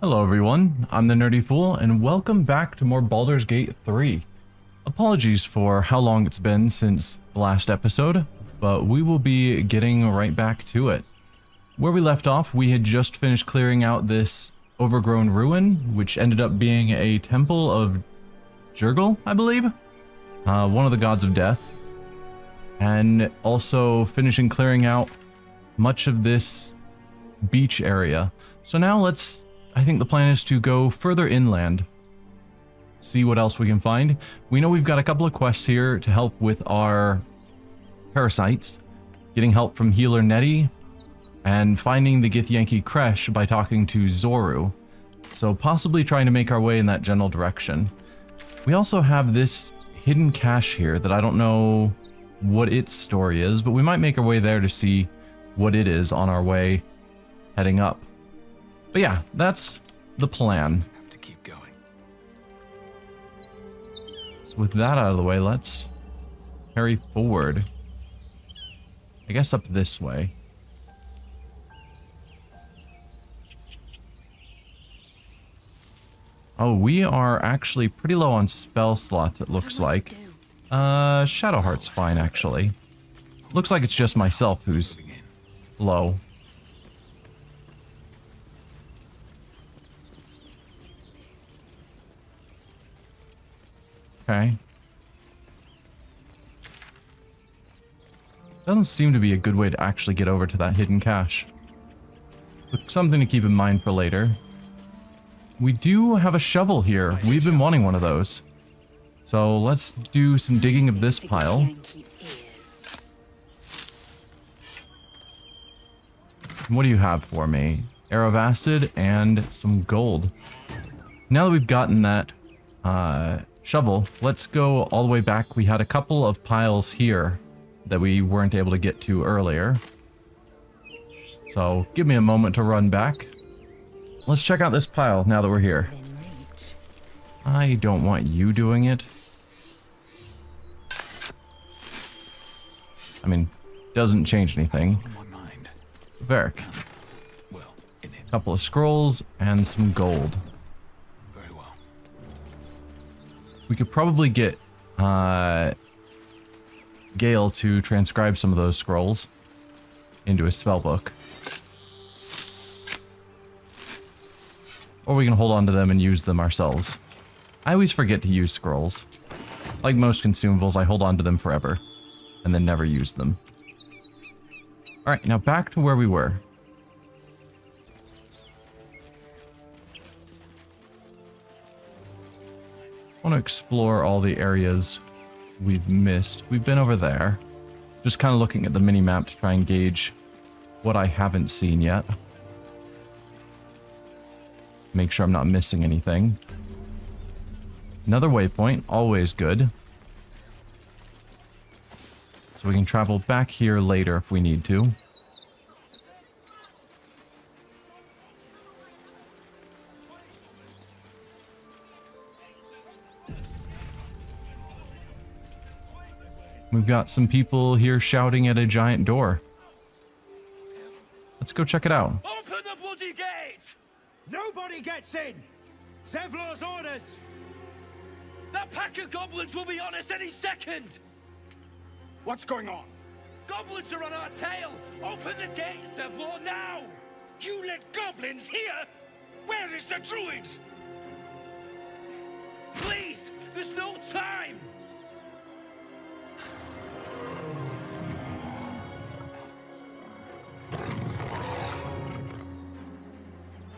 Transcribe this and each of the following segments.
Hello everyone, I'm the Nerdy Fool, and welcome back to more Baldur's Gate 3. Apologies for how long it's been since the last episode, but we will be getting right back to it. Where we left off, we had just finished clearing out this overgrown ruin, which ended up being a temple of Jurgle, I believe? One of the gods of death. And also finishing clearing out much of this beach area. So now I think the plan is to go further inland, see what else we can find. We know we've got a couple of quests here to help with our parasites, getting help from healer Nettie, and finding the Githyanki Kresh by talking to Zoru. So possibly trying to make our way in that general direction. We also have this hidden cache here that I don't know what its story is, but we might make our way there to see what it is on our way heading up. But yeah, that's the plan. Have to keep going. So with that out of the way, let's carry forward. I guess up this way. Oh, we are actually pretty low on spell slots, it looks like. Shadowheart's fine, actually. Looks like it's just myself who's low. Okay. Doesn't seem to be a good way to actually get over to that hidden cache. But something to keep in mind for later. We do have a shovel here. We've been wanting one of those. So let's do some digging of this pile. What do you have for me? Arrow of acid and some gold. Now that we've gotten that shovel, let's go all the way back. We had a couple of piles here that we weren't able to get to earlier. So give me a moment to run back. Let's check out this pile now that we're here. I don't want you doing it. I mean, doesn't change anything. Varric. A couple of scrolls and some gold. Very well. We could probably get Gale to transcribe some of those scrolls into a spellbook. Or we can hold on to them and use them ourselves. I always forget to use scrolls. Like most consumables, I hold on to them forever and then never use them. Alright, now back to where we were. I want to explore all the areas we've missed. We've been over there. Just kind of looking at the mini-map to try and gauge what I haven't seen yet. Make sure I'm not missing anything. Another waypoint, always good. So we can travel back here later if we need to. We've got some people here shouting at a giant door. Let's go check it out. Open the bloody gate! Nobody gets in! Zevlor's orders! That pack of goblins will be on us any second! What's going on? Goblins are on our tail! Open the gate, Zevlor, now! You let goblins here? Where is the druid? Please! There's no time!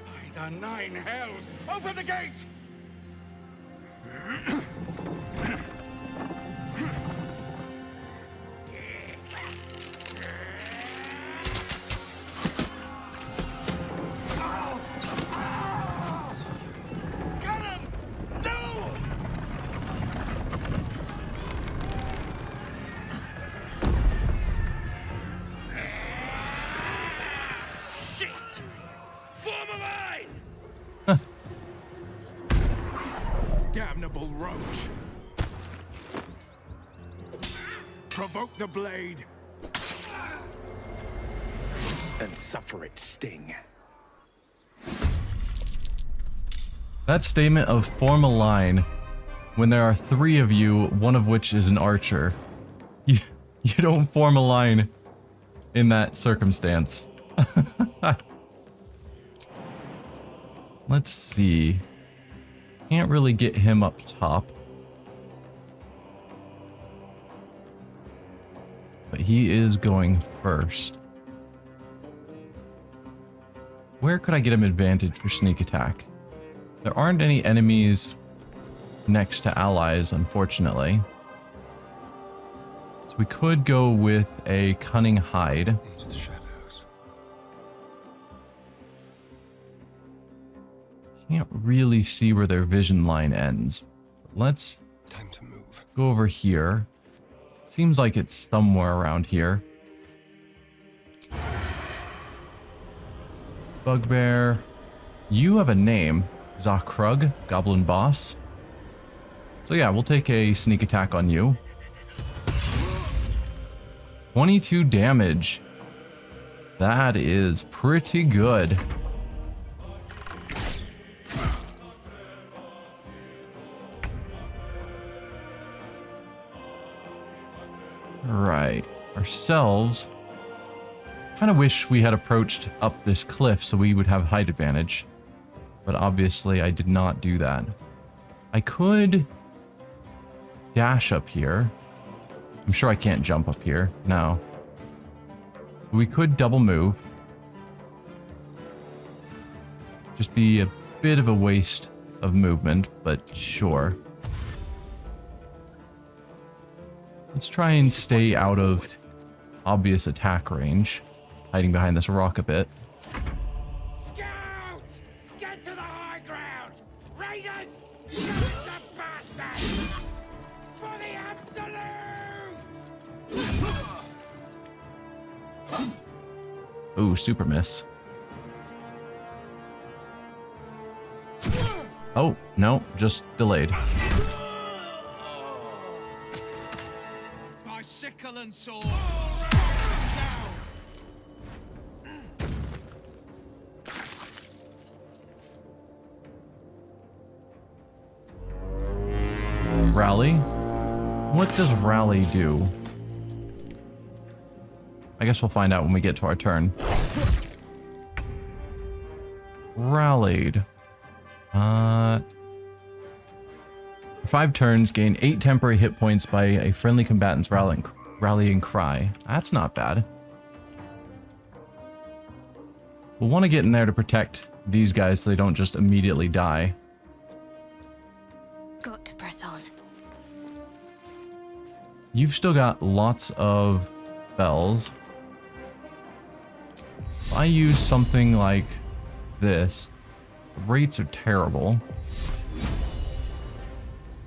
By the nine hells! Open the gates! Damnable roach! Provoke the blade! And suffer its sting. That statement of form a line when there are 3 of you, one of which is an archer. You don't form a line in that circumstance. Let's see. Can't really get him up top. But he is going first. Where could I get him advantage for sneak attack? There aren't any enemies next to allies, unfortunately. So we could go with a cunning hide. Into the shadows. Can't really see where their vision line ends. Let's Time to move. go over here. Seems like it's somewhere around here. Bugbear. You have a name. Zakrug, Goblin Boss. So yeah, we'll take a sneak attack on you. 22 damage. That is pretty good. Right. Ourselves. Kind of wish we had approached up this cliff so we would have height advantage. But obviously I did not do that. I could dash up here. I'm sure I can't jump up here. No. We could double move. Just be a bit of a waste of movement, but sure. Let's try and stay out of obvious attack range. Hiding behind this rock a bit. Scout! Get to the high ground! Raiders! Shoot the bastards! For the absolute! Ooh, super miss. Oh, no, just delayed. By sickle and sword! Rally? What does rally do? I guess we'll find out when we get to our turn. Rallied. 5 turns, gain 8 temporary hit points by a friendly combatant's rallying cry. That's not bad. We'll want to get in there to protect these guys so they don't just immediately die. Got to press on. You've still got lots of spells. If I use something like this, the rates are terrible.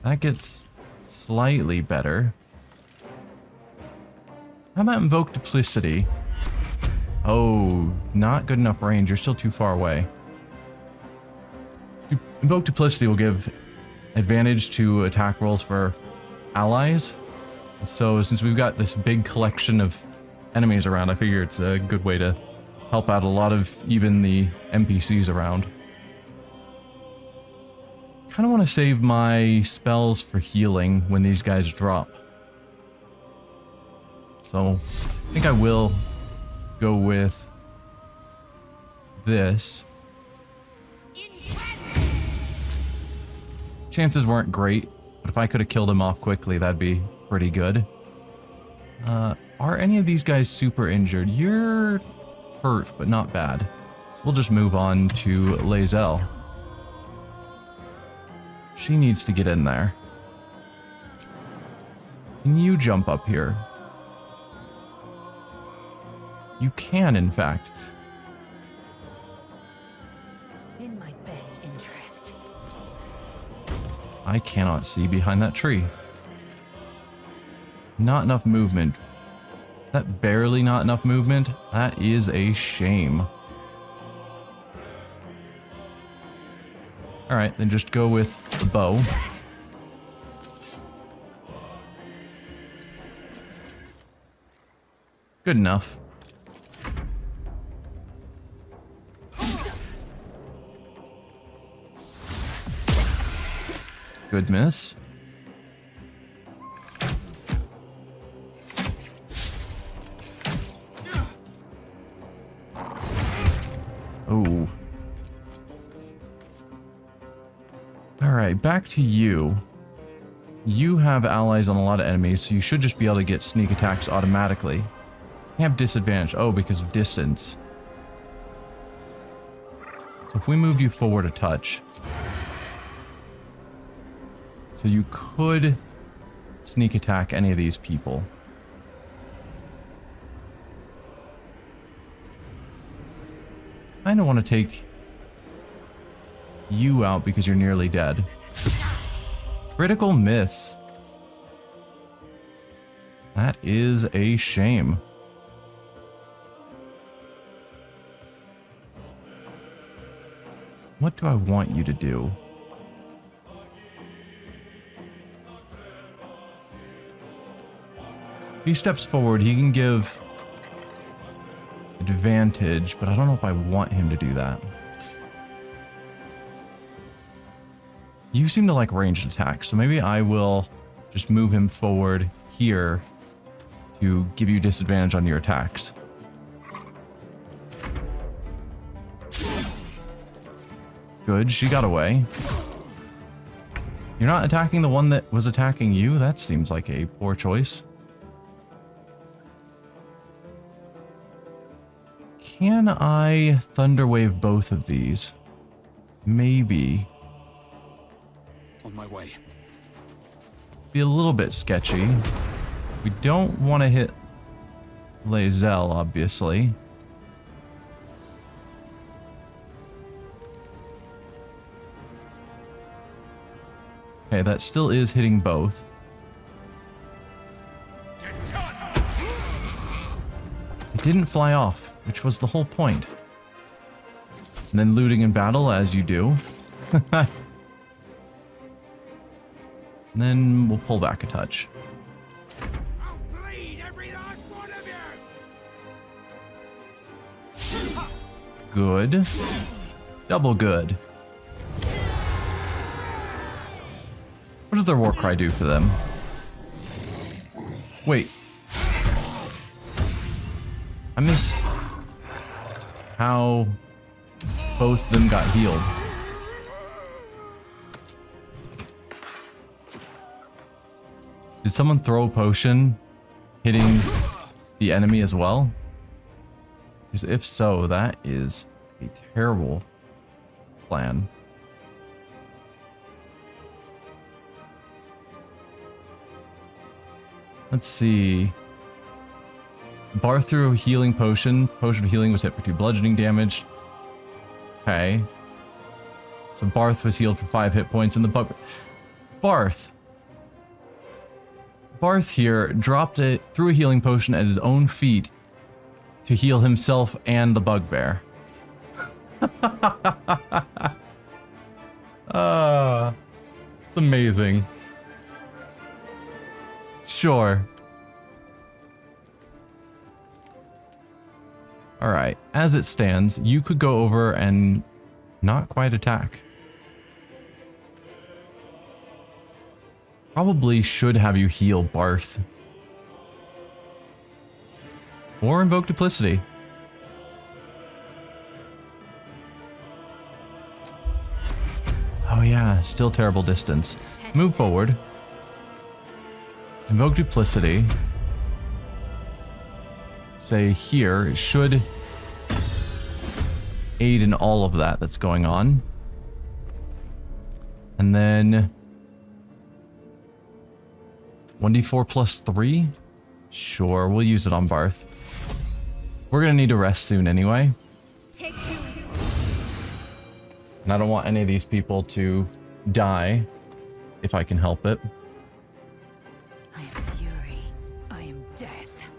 That gets slightly better. How about Invoke Duplicity? Oh, not good enough range. You're still too far away. Invoke Duplicity will give advantage to attack rolls for allies. So since we've got this big collection of enemies around, I figure it's a good way to help out a lot of even the NPCs around. Kind of want to save my spells for healing when these guys drop. So I think I will go with this. Chances weren't great, but if I could have killed him off quickly, that'd be pretty good. Are any of these guys super injured? You're hurt, but not bad. So we'll just move on to Lae'zel. She needs to get in there. Can you jump up here? You can, in fact. In my best interest. I cannot see behind that tree. Not enough movement. Is that barely not enough movement? That is a shame. Alright, then just go with the bow. Good enough. Good miss. Oh. Alright, back to you. You have allies on a lot of enemies, so you should just be able to get sneak attacks automatically. You have disadvantage. Oh, because of distance. So if we moved you forward a touch. So you could sneak attack any of these people. I kind of want to take you out because you're nearly dead. Critical miss. That is a shame. What do I want you to do? If he steps forward, he can give advantage, but I don't know if I want him to do that. You seem to like ranged attacks, so maybe I will just move him forward here to give you disadvantage on your attacks. Good, she got away. You're not attacking the one that was attacking you? That seems like a poor choice. Can I Thunderwave both of these? Maybe. On my way. Be a little bit sketchy. We don't want to hit Lae'zel, obviously. Okay, that still is hitting both. It didn't fly off, which was the whole point. And then looting in battle, as you do. And then we'll pull back a touch. I'll bleed every last one of you! Good. Double good. What does their war cry do for them? Wait. I missed how both of them got healed. Did someone throw a potion hitting the enemy as well? Because if so, that is a terrible plan. Let's see. Barth threw a healing potion. Potion of healing was hit for 2 bludgeoning damage. Okay. So Barth was healed for 5 hit points, and the bug... Barth here dropped it, threw a healing potion at his own feet to heal himself and the bugbear. It's amazing. Sure. Alright, as it stands, you could go over and not quite attack. Probably should have you heal Barth. Or invoke Duplicity. Oh yeah, still terrible distance. Move forward. Invoke Duplicity. Say here, it should aid in all of that that's going on. And then 1d4 plus 3? Sure, we'll use it on Barth. We're gonna need to rest soon anyway. And I don't want any of these people to die, if I can help it. I am fury. I am death.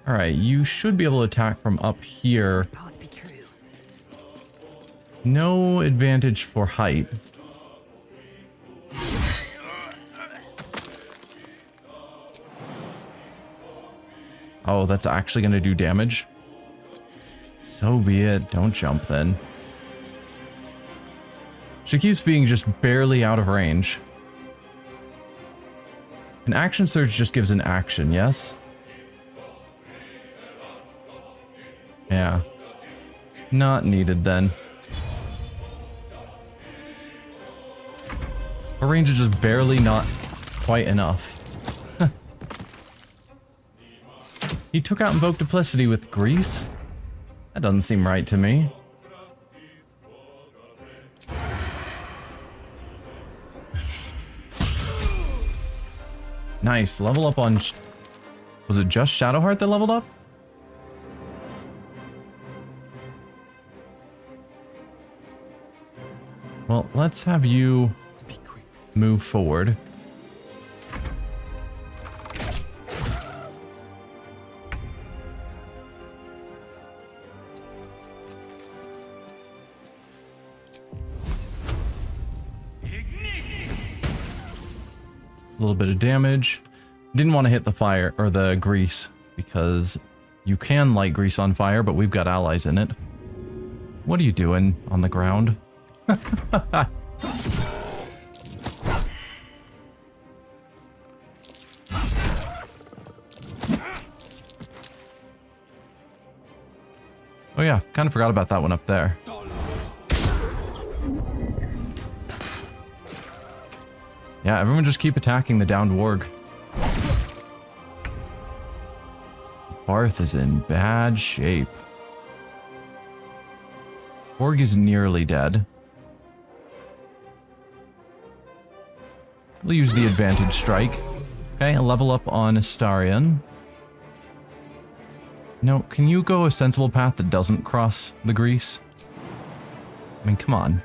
Alright, you should be able to attack from up here. Path be true. No advantage for height. Oh, that's actually going to do damage? So be it. Don't jump then. She keeps being just barely out of range. An action surge just gives an action, yes? Yeah. Not needed then. Her range is just barely not quite enough. He took out Invoke Duplicity with Grease? That doesn't seem right to me. Nice. Level up on... Was it just Shadowheart that leveled up? Well, let's have you move forward. A little bit of damage. Didn't want to hit the fire or the grease because you can light grease on fire, but we've got allies in it. What are you doing on the ground? Oh yeah, kind of forgot about that one up there. Yeah, everyone just keep attacking the downed warg. Barth is in bad shape. Warg is nearly dead. We'll use the advantage strike. Okay, a level up on Astarion. No, can you go a sensible path that doesn't cross the grease? I mean, come on.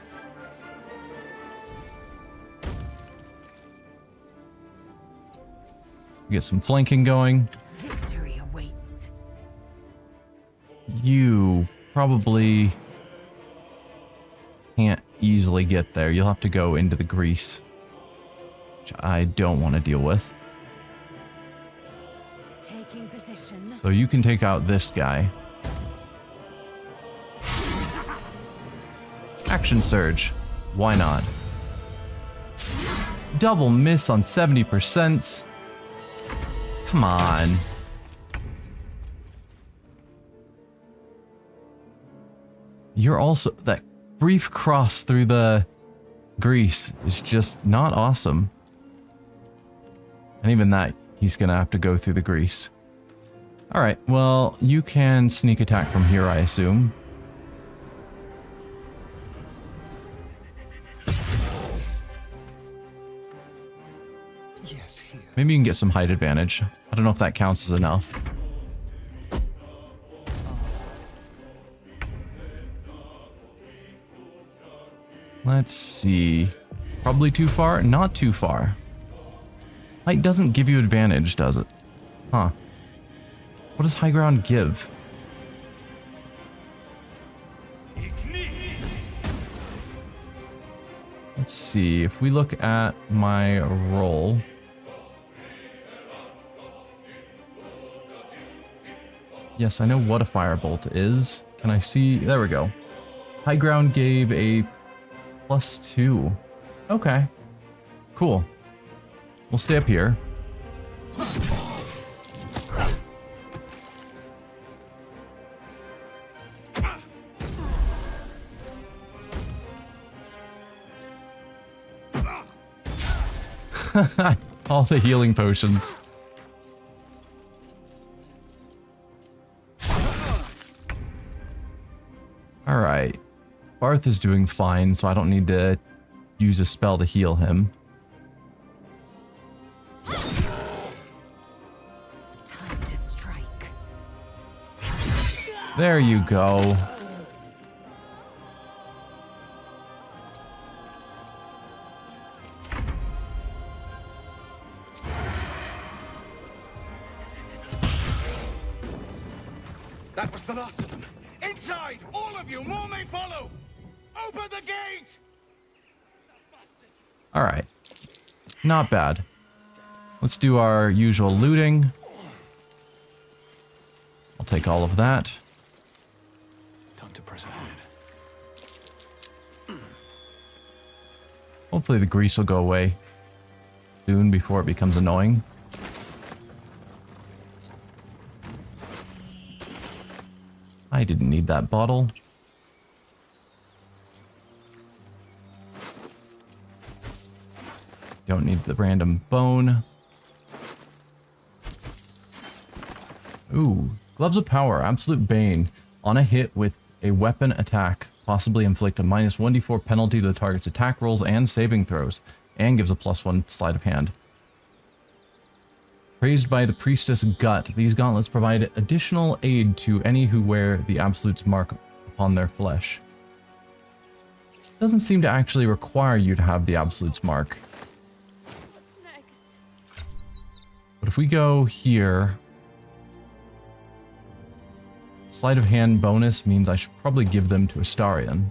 Get some flanking going. Victory awaits. You probably can't easily get there. You'll have to go into the grease, which I don't want to deal with. Taking position. So you can take out this guy. Action surge. Why not? Double miss on 70%. Come on. You're also... That brief cross through the grease is just not awesome. And even that, he's going to have to go through the grease. Alright, well, you can sneak attack from here, I assume. Yes, here. Maybe you can get some height advantage. I don't know if that counts as enough. Let's see. Probably too far? Not too far. Height doesn't give you advantage, does it? Huh. What does high ground give? Let's see. If we look at my roll... Yes, I know what a firebolt is. Can I see? There we go. High ground gave a +2. Okay. Cool. We'll stay up here. All the healing potions. Alright. Barth is doing fine, so I don't need to use a spell to heal him. Time to strike. There you go. That was the last of them. Inside! All of you! More may follow! Open the gate! Alright. Not bad. Let's do our usual looting. I'll take all of that. Time to press ahead. Hopefully the grease will go away soon before it becomes annoying. I didn't need that bottle. Don't need the random bone. Ooh, Gloves of Power, Absolute Bane. On a hit with a weapon attack, possibly inflict a minus 1d4 penalty to the target's attack rolls and saving throws, and gives a +1 sleight of hand. Praised by the Priestess Gut, these gauntlets provide additional aid to any who wear the Absolute's mark upon their flesh. Doesn't seem to actually require you to have the Absolute's mark. But if we go here, sleight of hand bonus means I should probably give them to Astarion.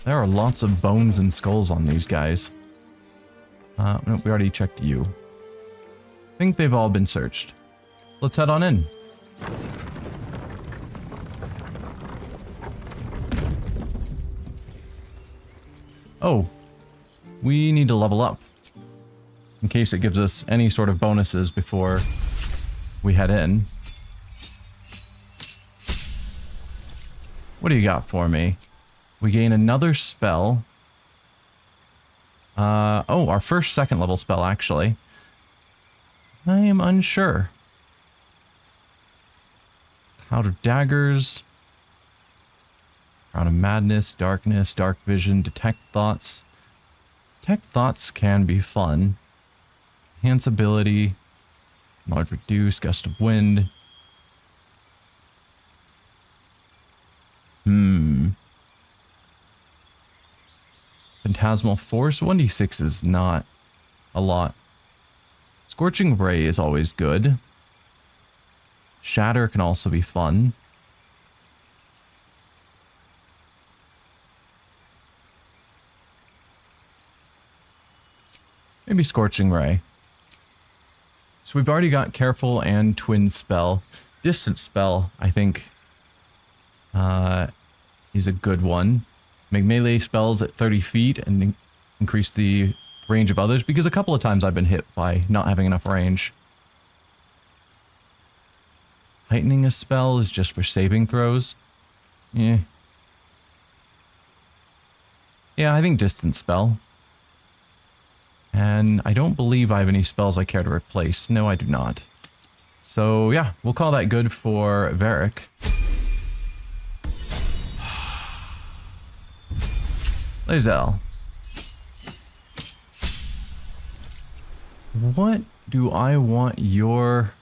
There are lots of bones and skulls on these guys. Nope, we already checked you. I think they've all been searched. Let's head on in. Oh, we need to level up in case it gives us any sort of bonuses before we head in. What do you got for me? We gain another spell. Oh, our first second level spell, actually. I am unsure. Cloud of Daggers. Crown of Madness, Darkness, Dark Vision, Detect Thoughts. Detect Thoughts can be fun. Enhance Ability. Knowledge Reduce, Gust of Wind. Phantasmal Force, 1d6 is not a lot. Scorching Ray is always good. Shatter can also be fun. Maybe Scorching Ray. So we've already got Careful and Twin Spell. Distant Spell, I think, is a good one. Make melee spells at 30 feet and increase the range of others, because a couple of times I've been hit by not having enough range. Heightening a spell is just for saving throws. Yeah, I think Distant Spell. And I don't believe I have any spells I care to replace. No, I do not. So yeah, we'll call that good for Varric. Lae'zel. What do I want your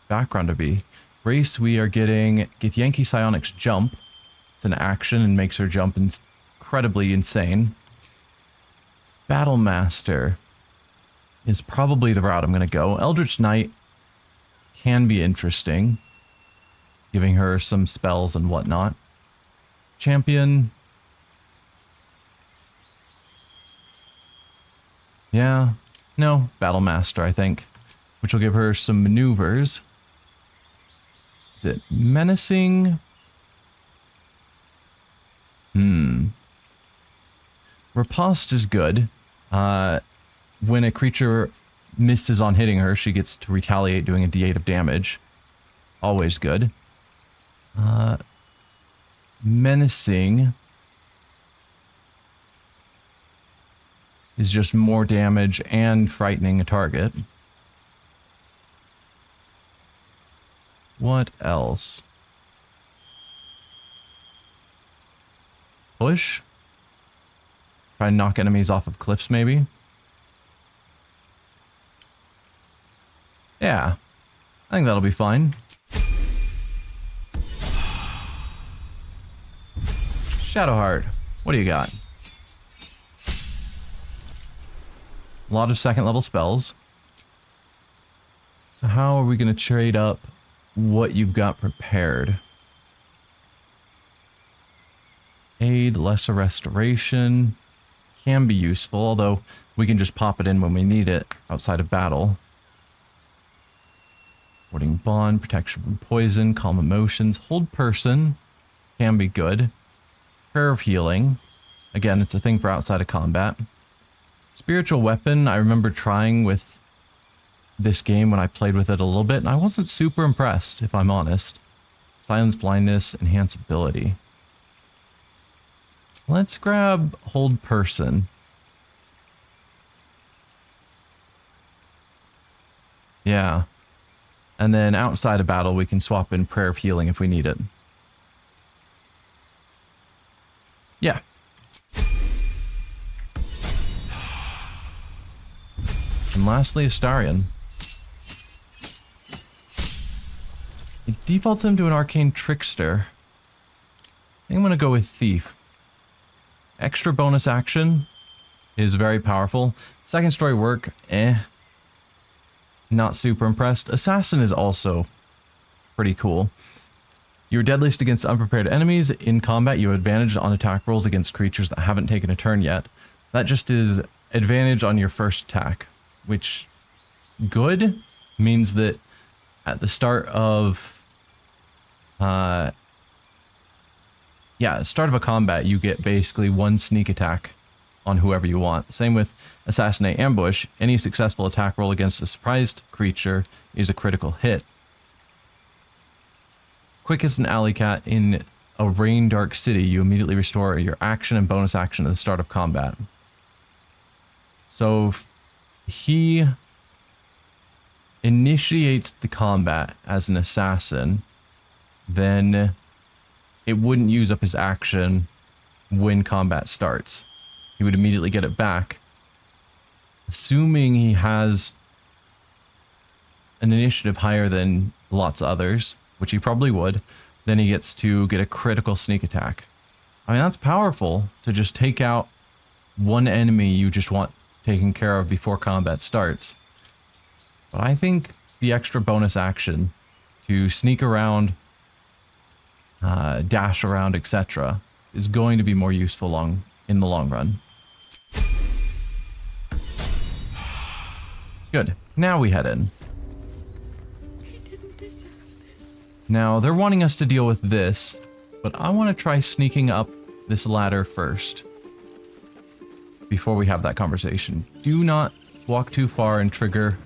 background to be? Race, we are getting Githyanki Psionic's Jump. It's an action and makes her jump incredibly insane. Battle Master is probably the route I'm going to go. Eldritch Knight can be interesting, giving her some spells and whatnot. Champion. Yeah, no, Battle Master, I think, which will give her some maneuvers. Is it menacing? Riposte is good. When a creature misses on hitting her, she gets to retaliate, doing a d8 of damage. Always good. Menacing is just more damage and frightening a target. What else? Push? Try and knock enemies off of cliffs, maybe? Yeah. I think that'll be fine. Shadowheart. What do you got? A lot of second level spells. So how are we going to trade up what you've got prepared? Aid, lesser restoration can be useful, although we can just pop it in when we need it outside of battle. Warding bond, protection from poison, calm emotions, hold person can be good. Prayer of healing. Again, it's a thing for outside of combat. Spiritual weapon, I remember trying with this game when I played with it a little bit, and I wasn't super impressed, if I'm honest. Silence, blindness, enhance ability. Let's grab hold person. Yeah. And then outside of battle, we can swap in prayer of healing if we need it. Yeah. And lastly, Astarion. It defaults him to an arcane trickster. I think I'm going to go with thief. Extra bonus action is very powerful. Second story work, not super impressed. Assassin is also pretty cool. You're deadliest against unprepared enemies. In combat, you have advantage on attack rolls against creatures that haven't taken a turn yet. That just is advantage on your first attack, which good means that at the start of start of a combat, you get basically one sneak attack on whoever you want. Same with Assassinate Ambush. Any successful attack roll against a surprised creature is a critical hit. Quick as an alley cat in a rain dark city, you immediately restore your action and bonus action at the start of combat. So he initiates the combat as an assassin, then it wouldn't use up his action when combat starts. He would immediately get it back. Assuming he has an initiative higher than lots of others, which he probably would, then he gets to get a critical sneak attack. I mean, that's powerful to just take out one enemy you just want taken care of before combat starts. But I think the extra bonus action to sneak around, dash around, etc. is going to be more useful in the long run. Good. Now we head in. He didn't deserve this. Now, they're wanting us to deal with this, but I want to try sneaking up this ladder first before we have that conversation. Do not walk too far and trigger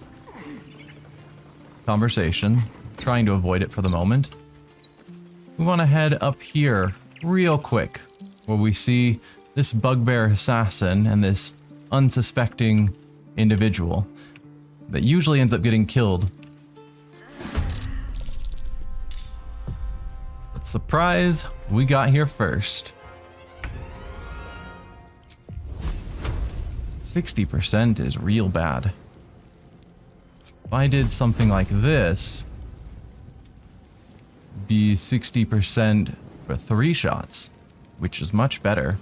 conversation. Trying to avoid it for the moment. We want to head up here real quick, where we see this bugbear assassin and this unsuspecting individual that usually ends up getting killed. But surprise, we got here first. 60% is real bad. If I did something like this, be 60% for 3 shots, which is much better.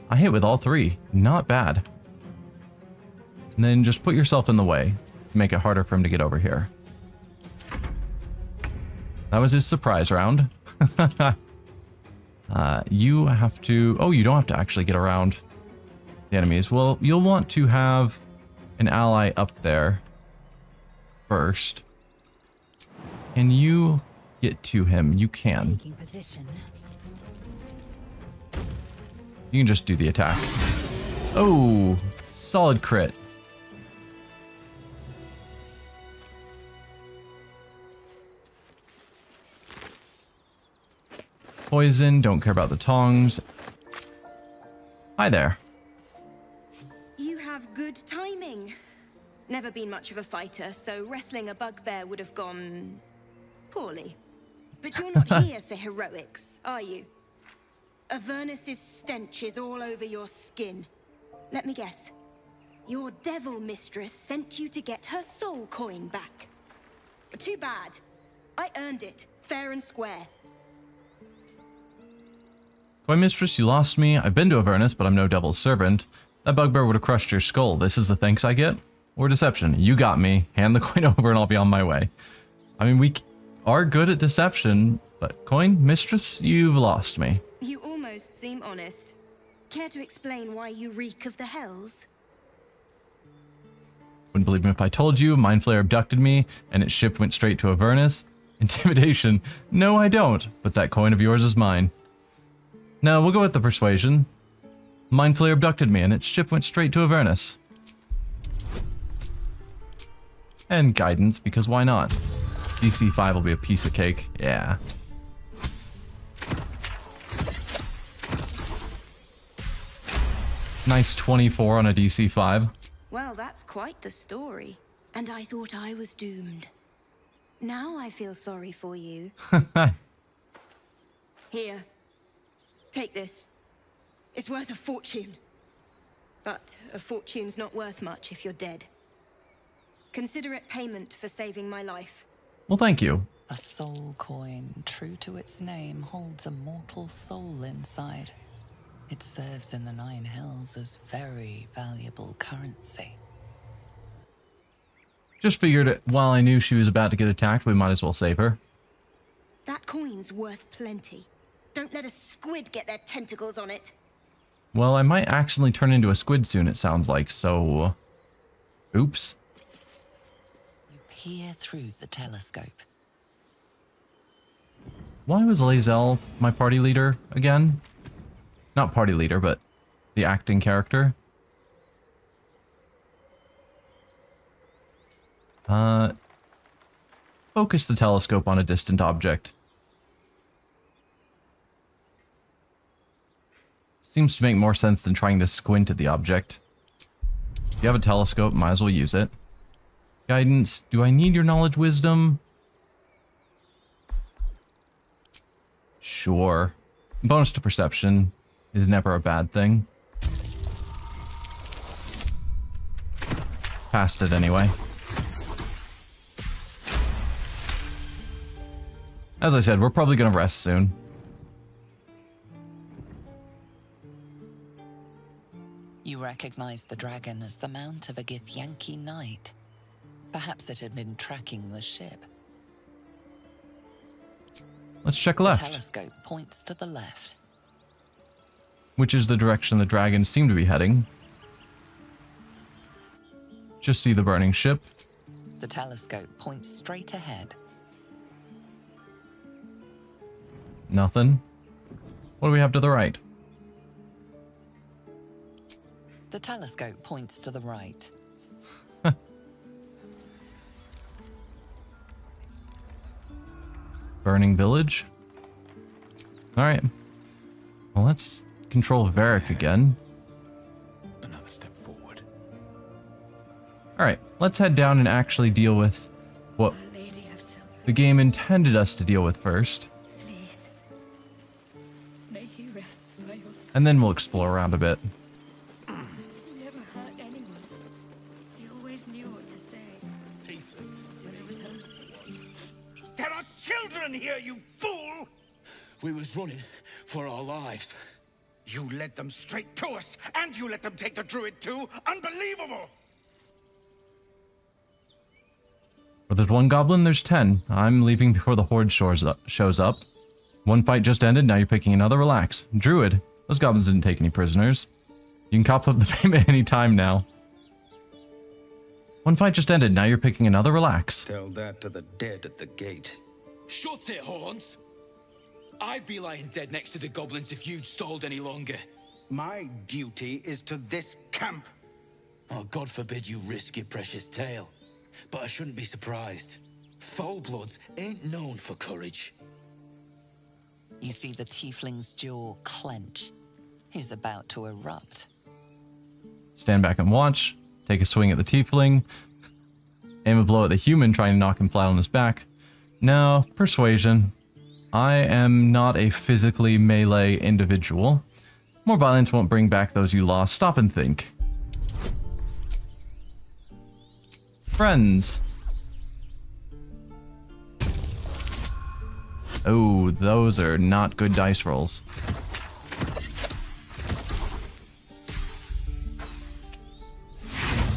I hit with all 3. Not bad. And then just put yourself in the way to make it harder for him to get over here. That was his surprise round. You have to... Oh, you don't have to actually get around the enemies. Well, you'll want to have an ally up there first. Can you get to him? You can. Taking position. You can just do the attack. Oh, solid crit. Poison, don't care about the tongs. Hi there. You have good timing. Never been much of a fighter, so wrestling a bugbear would have gone poorly. But you're not here for heroics, are you? Avernus's stench is all over your skin. Let me guess. Your devil mistress sent you to get her soul coin back. Too bad. I earned it, fair and square. Coin mistress, you lost me. I've been to Avernus, but I'm no devil's servant. That bugbear would have crushed your skull. This is the thanks I get? Or deception? You got me. Hand the coin over and I'll be on my way. I mean, are good at deception, but coin mistress, you've lost me. You almost seem honest. Care to explain why you reek of the hells? Wouldn't believe me if I told you. Mind flayer abducted me, and its ship went straight to Avernus. Intimidation. No, I don't, but that coin of yours is mine. No, we'll go with the persuasion. Mind flayer abducted me, and its ship went straight to Avernus. And guidance, because why not? DC 5 will be a piece of cake. Yeah. Nice 24 on a DC 5. Well, that's quite the story. And I thought I was doomed. Now I feel sorry for you. Here. Take this. It's worth a fortune. But a fortune's not worth much if you're dead. Consider it payment for saving my life. Well, thank you. A soul coin, true to its name, holds a mortal soul inside. It serves in the Nine Hells as very valuable currency. Just figured while I knew she was about to get attacked, we might as well save her. That coin's worth plenty. Don't let a squid get their tentacles on it. Well, I might accidentally turn into a squid soon, it sounds like, so... Oops. You peer through the telescope. Why was Lae'zel my party leader again? Not party leader, but the acting character. Focus the telescope on a distant object. Seems to make more sense than trying to squint at the object. If you have a telescope, might as well use it. Guidance, do I need your knowledge wisdom? Sure. Bonus to perception is never a bad thing. Passed it anyway. As I said, we're probably gonna rest soon. You recognized the dragon as the mount of a Githyanki knight. Perhaps it had been tracking the ship. Let's check The left. telescope points to the left. Which is the direction the dragons seem to be heading. Just see the burning ship. The telescope points straight ahead. Nothing. What do we have to the right? The telescope points to the right. Burning village. Alright. Well, let's control Varric again. Another step forward. Alright, let's head down and actually deal with what the game intended us to deal with first. And then we'll explore around a bit. You never hurt anyone. You always knew what to say. Tieflings. When I was homesick. There are children here, you fool! We was running for our lives. You led them straight to us, and you let them take the druid too? Unbelievable! Where there's one goblin, there's 10. I'm leaving before the horde shows up. One fight just ended, now you're picking another. Relax. Druid. Those goblins didn't take any prisoners. You can cop up the payment any time now. One fight just ended, now you're picking another. Relax. Tell that to the dead at the gate. Shut it, Horns! I'd be lying dead next to the goblins if you'd stalled any longer. My duty is to this camp. Oh, God forbid you risk your precious tail. But I shouldn't be surprised. Foulbloods ain't known for courage. You see the tiefling's jaw clench. He's about to erupt. Stand back and watch. Take a swing at the tiefling. Aim a blow at the human, trying to knock him flat on his back. No, persuasion. I am not a physically melee individual. More violence won't bring back those you lost. Stop and think. Friends. Oh, those are not good dice rolls.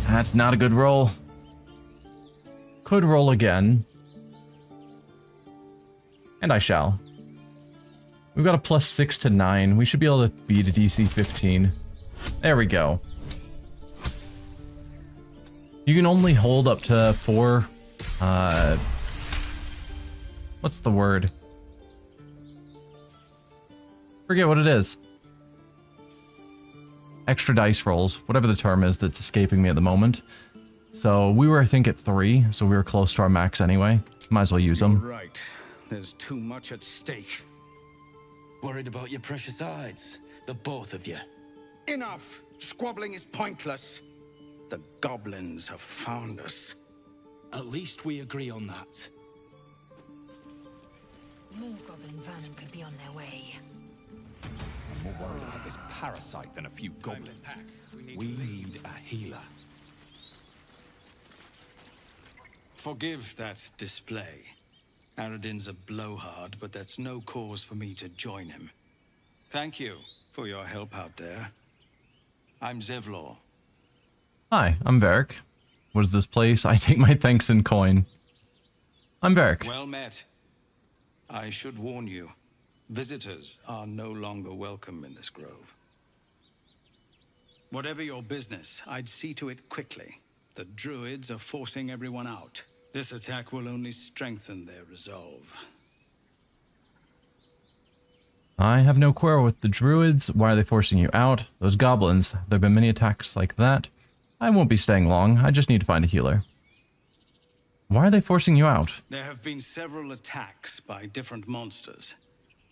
That's not a good roll. Could roll again. And I shall. We've got a +6 to 9. We should be able to beat a DC 15. There we go. You can only hold up to 4... what's the word? Forget what it is. Extra dice rolls, whatever the term is that's escaping me at the moment. So we were, I think, at 3, so we were close to our max anyway. Might as well use them. You're right. There's too much at stake. Worried about your precious hides, the both of you. Enough! Squabbling is pointless. The goblins have found us. At least we agree on that. More goblin vermin could be on their way. I'm more worried about this parasite than a few goblins. We need a healer. Forgive that display. Aradin's a blowhard, but that's no cause for me to join him. Thank you for your help out there. I'm Zevlor. Hi, I'm Varric. What is this place? I take my thanks in coin. I'm Varric. Well met. I should warn you, visitors are no longer welcome in this grove. Whatever your business, I'd see to it quickly. The druids are forcing everyone out. This attack will only strengthen their resolve. I have no quarrel with the druids. Why are they forcing you out? Those goblins. There have been many attacks like that. I won't be staying long. I just need to find a healer. Why are they forcing you out? There have been several attacks by different monsters.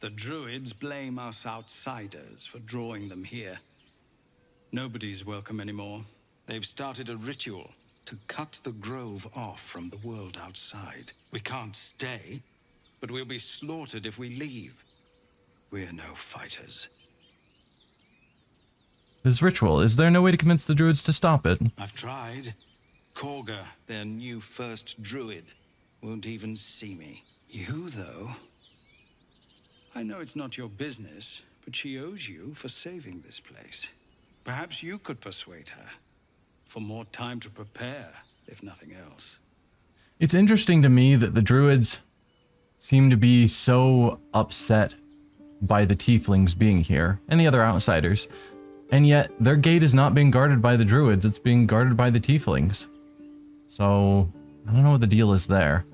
The druids blame us outsiders for drawing them here. Nobody's welcome anymore. They've started a ritual to cut the grove off from the world outside. We can't stay, but we'll be slaughtered if we leave. We're no fighters. This ritual, is there no way to convince the druids to stop it? I've tried. Korga, their new first druid, won't even see me. You, though? I know it's not your business, but she owes you for saving this place. Perhaps you could persuade her. For more time to prepare, if nothing else. It's interesting to me that the druids seem to be so upset by the tieflings being here and the other outsiders, and yet their gate is not being guarded by the druids, it's being guarded by the tieflings. So I don't know what the deal is there,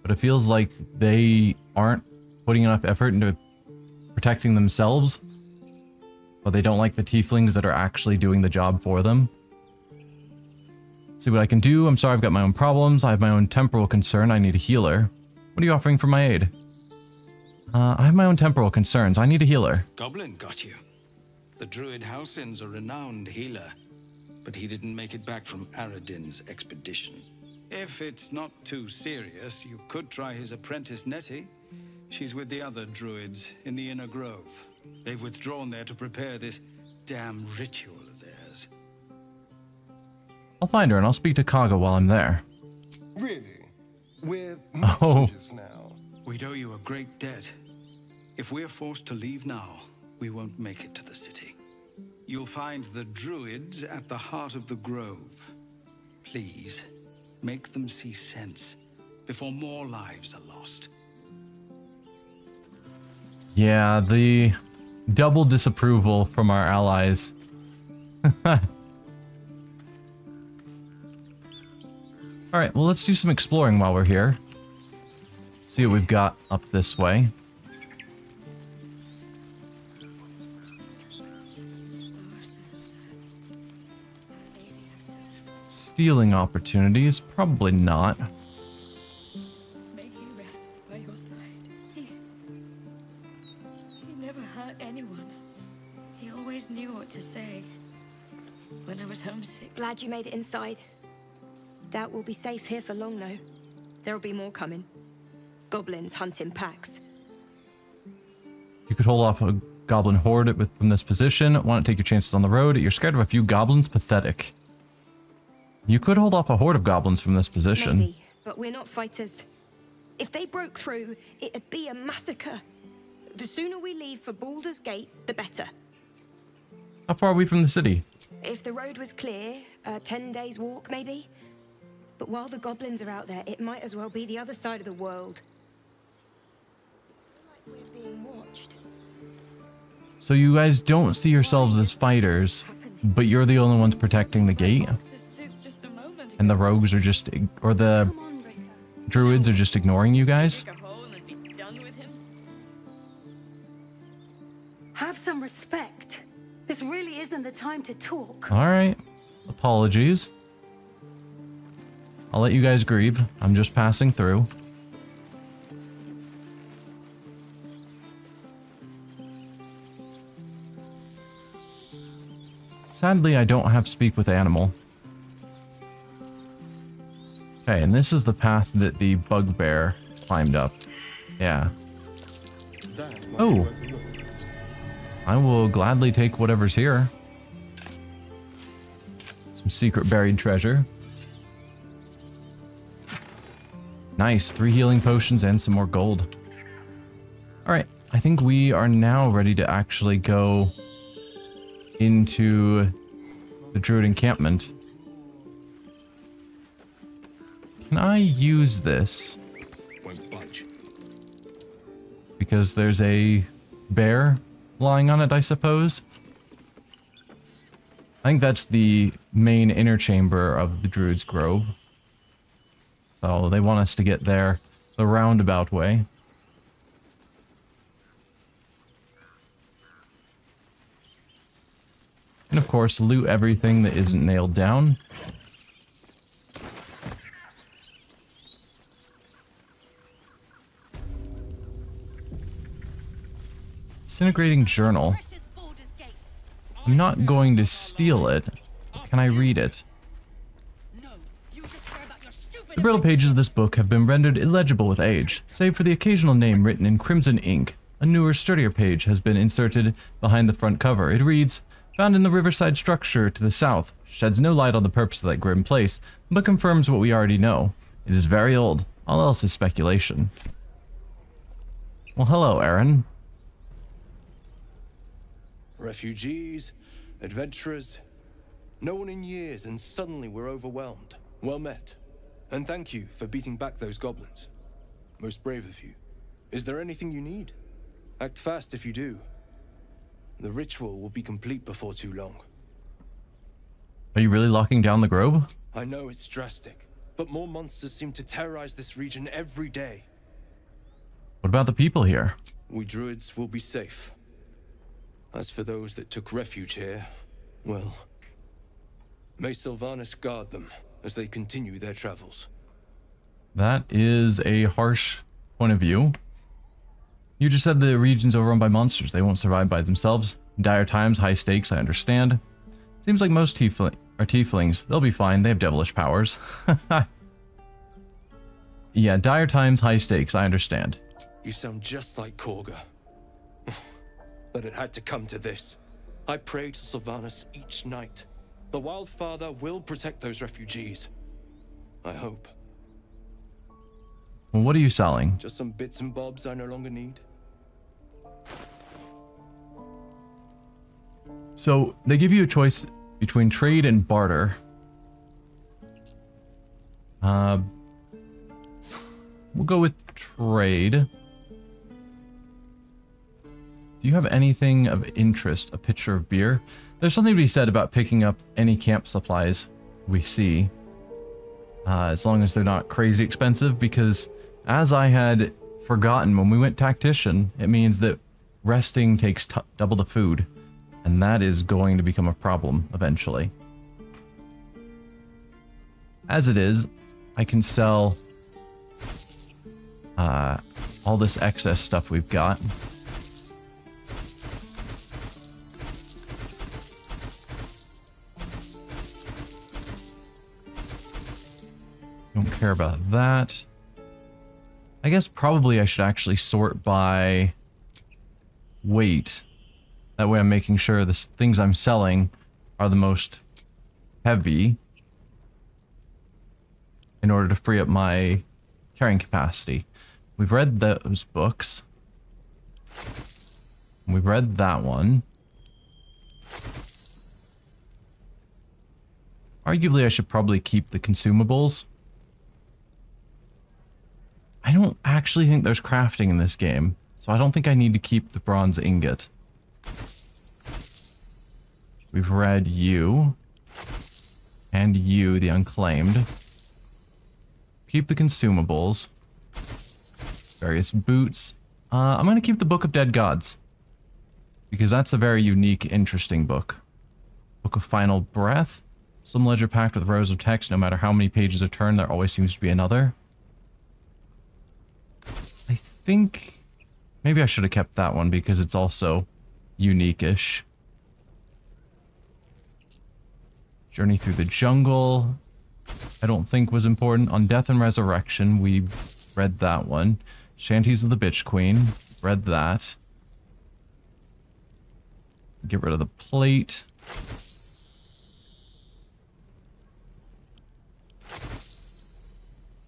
but it feels like they aren't putting enough effort into protecting themselves, but they don't like the tieflings that are actually doing the job for them. See what I can do. I'm sorry, I've got my own problems. I have my own temporal concern. I need a healer. What are you offering for my aid? I have my own temporal concerns. I need a healer. Goblin got you. The druid Halsin's a renowned healer, but he didn't make it back from Aradin's expedition. If it's not too serious, you could try his apprentice Nettie. She's with the other druids in the inner grove. They've withdrawn there to prepare this damn ritual of theirs. I'll find her and I'll speak to Kaga while I'm there. Really? We're messengers now. We'd owe you a great debt. If we're forced to leave now, we won't make it to the city. You'll find the druids at the heart of the grove. Please, make them see sense before more lives are lost. Yeah, the double disapproval from our allies. Alright, well, let's do some exploring while we're here. See what we've got up this way. Stealing opportunities? Probably not. May he rest by your side. He never hurt anyone. He always knew what to say. When I was homesick. Glad you made it inside. Doubt we'll be safe here for long, though. There'll be more coming. Goblins hunt in packs. You could hold off a goblin horde from this position. Want to take your chances on the road? You're scared of a few goblins? Pathetic. You could hold off a horde of goblins from this position. Maybe, but we're not fighters. If they broke through, it'd be a massacre. The sooner we leave for Baldur's Gate, the better. How far are we from the city? If the road was clear, 10 days walk, maybe? But while the goblins are out there, it might as well be the other side of the world. So you guys don't see yourselves as fighters, but you're the only ones protecting the gate? And the rogues are just, or the druids are just ignoring you guys? Have some respect. This really isn't the time to talk. Alright. Apologies. I'll let you guys grieve. I'm just passing through. Sadly, I don't have speak with animal. Okay, and this is the path that the bugbear climbed up. Yeah. Oh. I will gladly take whatever's here. Some secret buried treasure. Nice, 3 healing potions and some more gold. Alright, I think we are now ready to actually go into the druid encampment. Can I use this? Won't budge. Because there's a bear lying on it, I suppose. I think that's the main inner chamber of the Druid's Grove. So they want us to get there the roundabout way. And of course, loot everything that isn't nailed down. Disintegrating journal. I'm not going to steal it. Can I read it? The brittle pages of this book have been rendered illegible with age, save for the occasional name written in crimson ink. A newer, sturdier page has been inserted behind the front cover. It reads, "Found in the riverside structure to the south. Sheds no light on the purpose of that grim place, but confirms what we already know. It is very old. All else is speculation." Well, hello, Aaron. Refugees, adventurers, no one in years, and suddenly we're overwhelmed. Well met. And thank you for beating back those goblins. Most brave of you. Is there anything you need? Act fast if you do. The ritual will be complete before too long. Are you really locking down the grove? I know it's drastic, but more monsters seem to terrorize this region every day. What about the people here? We druids will be safe. As for those that took refuge here, well, may Sylvanas guard them as they continue their travels. That is a harsh point of view. You just said the region's overrun by monsters. They won't survive by themselves. Dire times, high stakes, I understand. Seems like most tieflings. They'll be fine. They have devilish powers. Yeah, dire times, high stakes, I understand. You sound just like Korga. But it had to come to this. I pray to Sylvanas each night. The Wildfather will protect those refugees. I hope. Well, what are you selling? Just some bits and bobs I no longer need. So, they give you a choice between trade and barter. We'll go with trade. Do you have anything of interest? A pitcher of beer? There's something to be said about picking up any camp supplies we see. As long as they're not crazy expensive, because as I had forgotten when we went tactician, it means that resting takes double the food. And that is going to become a problem eventually. As it is, I can sell all this excess stuff we've got. Don't care about that. I guess probably I should actually sort by weight. That way I'm making sure the things I'm selling are the most heavy in order to free up my carrying capacity. We've read those books. We've read that one. Arguably, I should probably keep the consumables. I don't actually think there's crafting in this game, so I don't think I need to keep the bronze ingot. We've read you. And you, the unclaimed. Keep the consumables. Various boots. I'm going to keep the Book of Dead Gods. Because that's a very unique, interesting book. Book of Final Breath. Some ledger packed with rows of text. No matter how many pages are turned, there always seems to be another. I think maybe I should have kept that one because it's also unique-ish. Journey Through the Jungle, I don't think was important. On Death and Resurrection, we read that one. Shanties of the Bitch Queen, read that. Get rid of the plate.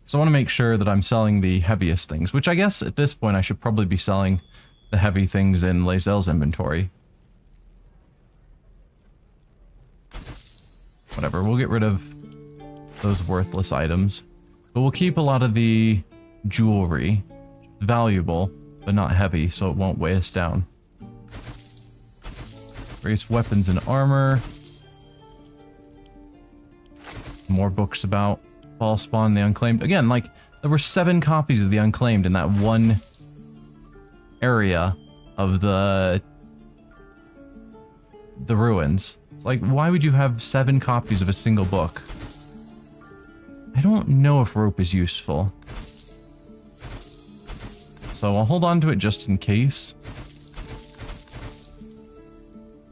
So I want to make sure that I'm selling the heaviest things, which I guess at this point I should probably be selling the heavy things in Lae'zel's inventory. Whatever, we'll get rid of those worthless items. But we'll keep a lot of the jewelry. Valuable, but not heavy, so it won't weigh us down. Various weapons and armor. More books about Ballspawn, the Unclaimed. Again, like, there were 7 copies of the Unclaimed in that one area of the ruins. Like, why would you have 7 copies of a single book? I don't know if rope is useful. So I'll hold on to it just in case.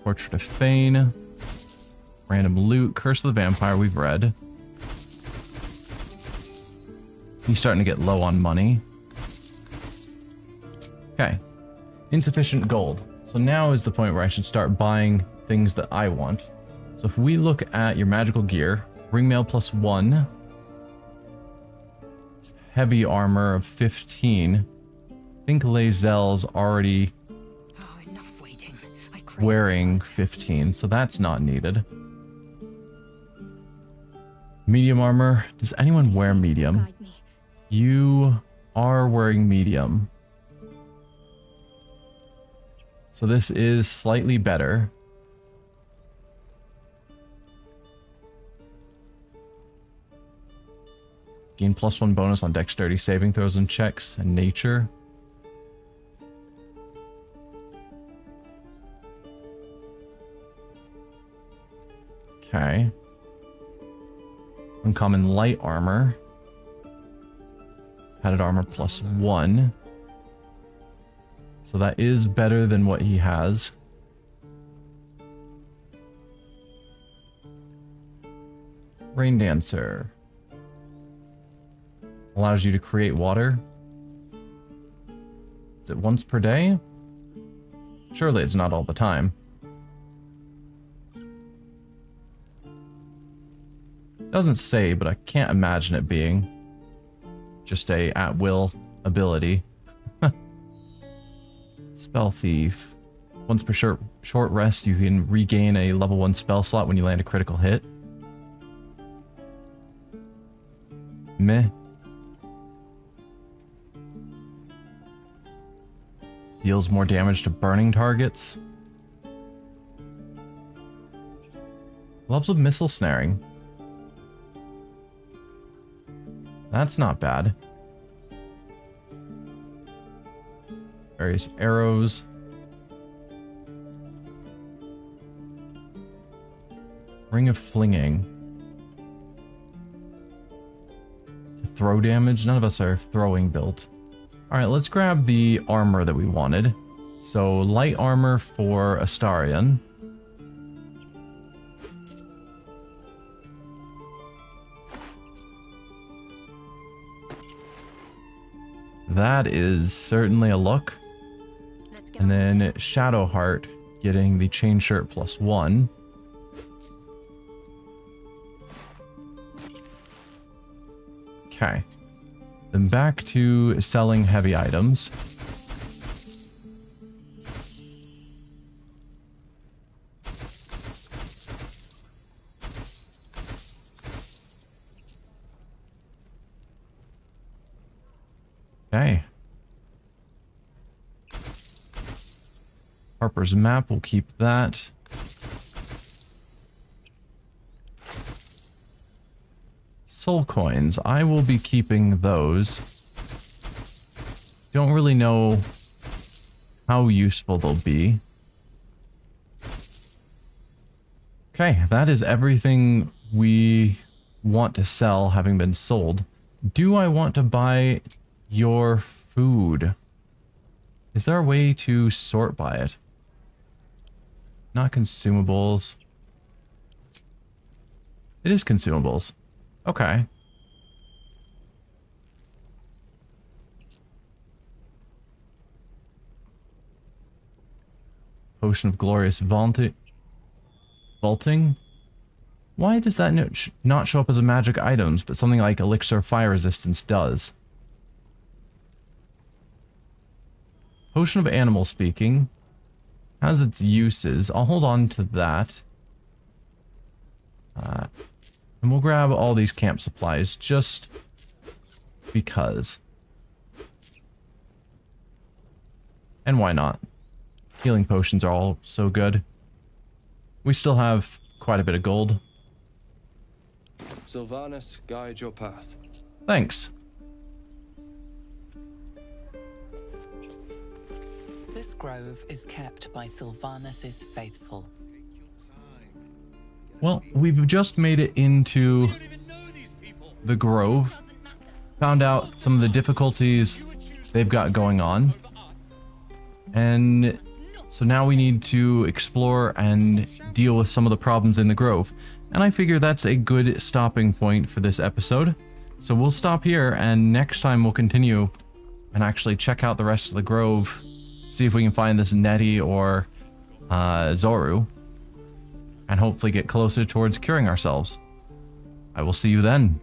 Portrait of Fane. Random loot. Curse of the Vampire we've read. He's starting to get low on money. Okay. Insufficient gold. So now is the point where I should start buying things that I want. So if we look at your magical gear, ringmail +1, heavy armor of 15. I think Lae'zel's already wearing 15, so that's not needed. Medium armor. Does anyone wear medium? You are wearing medium. So this is slightly better. Gain +1 bonus on dexterity saving throws and checks and nature. Okay. Uncommon light armor. Padded armor +1. So that is better than what he has. Rain Dancer. Allows you to create water. Is it once per day? Surely it's not all the time. Doesn't say, but I can't imagine it being just a at-will ability. Spell Thief. Once per short rest, you can regain a level 1 spell slot when you land a critical hit. Meh. Deals more damage to burning targets. Loves of missile snaring. That's not bad. Various arrows. Ring of Flinging. To throw damage? None of us are throwing built. Alright, let's grab the armor that we wanted. So, light armor for Astarion. That is certainly a look. And then Shadowheart getting the chain shirt +1. Okay. Then back to selling heavy items. Okay. Harper's Map, we'll keep that. Soul coins. I will be keeping those. Don't really know how useful they'll be. Okay, that is everything we want to sell having been sold. Do I want to buy your food? Is there a way to sort by it? Not consumables. It is consumables. Okay. Potion of Glorious Vaulting. Why does that not show up as a magic items, but something like Elixir of Fire Resistance does? Potion of Animal Speaking has its uses. I'll hold on to that. And we'll grab all these camp supplies just because. And why not? Healing potions are all so good. We still have quite a bit of gold. Sylvanas, guide your path. Thanks. This grove is kept by Sylvanas's faithful. Well, we've just made it into the grove. Found out some of the difficulties they've got going on. And so now we need to explore and deal with some of the problems in the grove. And I figure that's a good stopping point for this episode. So we'll stop here, and next time we'll continue and actually check out the rest of the grove. See if we can find this Nettie or Zoru. And hopefully get closer towards curing ourselves. I will see you then.